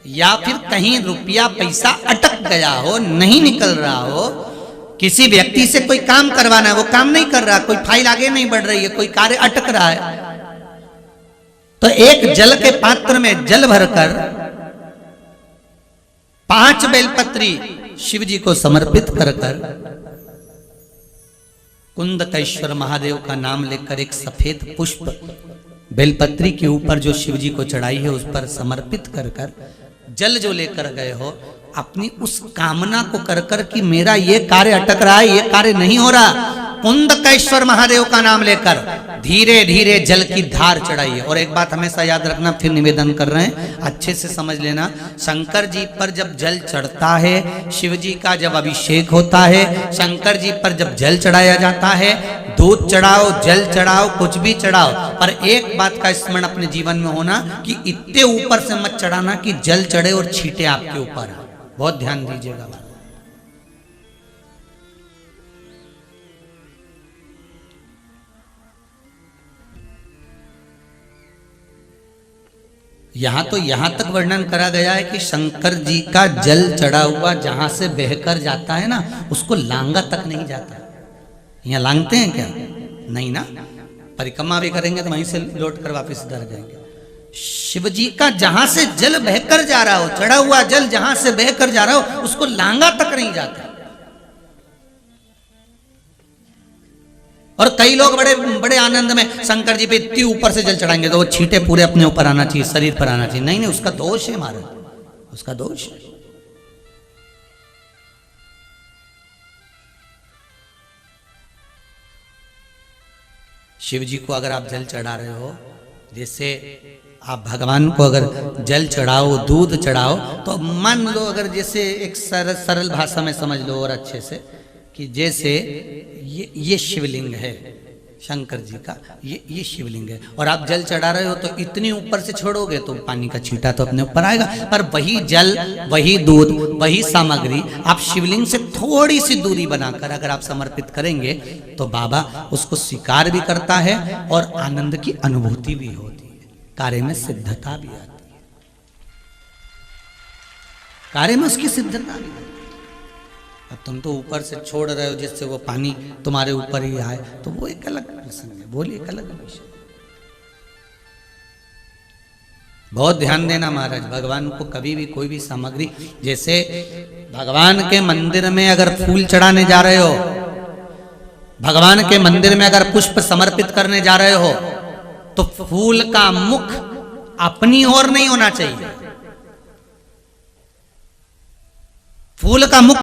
या फिर कहीं रुपया पैसा अटक गया हो, नहीं निकल रहा हो, किसी व्यक्ति से कोई काम करवाना है, वो काम नहीं कर रहा, कोई फाइल आगे नहीं बढ़ रही है, कोई कार्य अटक रहा है, तो एक जल के पात्र में जल भरकर 5 बेलपत्री शिव जी को समर्पित कर कुंदकेश्वर महादेव का नाम लेकर एक सफेद पुष्प बेलपत्री के ऊपर जो शिव जी को चढ़ाई है उस पर समर्पित कर जल जो लेकर गए हो, अपनी उस कामना को कर कि मेरा ये कार्य अटक रहा है, ये कार्य नहीं हो रहा, कुंदकेश्वर महादेव का नाम लेकर धीरे धीरे जल की धार चढ़ाइए। और एक बात हमेशा याद रखना, फिर निवेदन कर रहे हैं, अच्छे से समझ लेना, शंकर जी पर जब जल चढ़ता है, शिव जी का जब अभिषेक होता है, शंकर जी पर जब जल चढ़ाया जाता है, दूध चढ़ाओ, जल चढ़ाओ, कुछ भी चढ़ाओ, पर एक बात का स्मरण अपने जीवन में होना कि इतने ऊपर से मत चढ़ाना कि जल चढ़े और छींटे आपके ऊपर। बहुत ध्यान दीजिएगा। यहां तक वर्णन करा गया है कि शंकर जी का जल चढ़ा हुआ जहां से बहकर जाता है ना, उसको लांगा तक नहीं जाता। यहाँ लांगते हैं क्या? नहीं ना, परिक्रमा भी करेंगे तो वहीं से लौट कर वापस इधर जाएंगे। शिव जी का जहां से जल बहकर जा रहा हो, चढ़ा हुआ जल जहां से बहकर जा रहा हो, उसको लांगा तक नहीं जाता। और कई लोग बड़े बड़े आनंद में शंकर जी पे इतनी ऊपर से जल चढ़ाएंगे तो वो छींटे पूरे अपने ऊपर आना चाहिए, शरीर पर आना चाहिए। नहीं नहीं, उसका दोष है महाराज, उसका दोष है। शिव जी को अगर आप जल चढ़ा रहे हो, जैसे आप भगवान को अगर जल चढ़ाओ, दूध चढ़ाओ, तो मान लो अगर जैसे एक सरल भाषा में समझ लो और अच्छे से, कि जैसे ये शिवलिंग है शंकर जी का, ये शिवलिंग है, और आप जल चढ़ा रहे हो, तो इतनी ऊपर से छोड़ोगे तो पानी का छींटा तो अपने ऊपर आएगा, पर वही जल, वही दूध, वही सामग्री आप शिवलिंग से थोड़ी सी दूरी बनाकर अगर आप समर्पित करेंगे तो बाबा उसको स्वीकार भी करता है और आनंद की अनुभूति भी होती है, कार्य में सिद्धता भी आती है, कार्य में उसकी सिद्धता भी। अब तुम तो ऊपर से छोड़ रहे हो जिससे वो पानी तुम्हारे ऊपर ही आए, तो वो एक अलग प्रसंग है, बोलिए एक अलग विषय। बहुत ध्यान देना महाराज, भगवान को कभी भी कोई भी सामग्री, जैसे भगवान के मंदिर में अगर फूल चढ़ाने जा रहे हो, भगवान के मंदिर में अगर पुष्प समर्पित करने जा रहे हो, तो फूल का मुख अपनी ओर नहीं होना चाहिए, फूल का मुख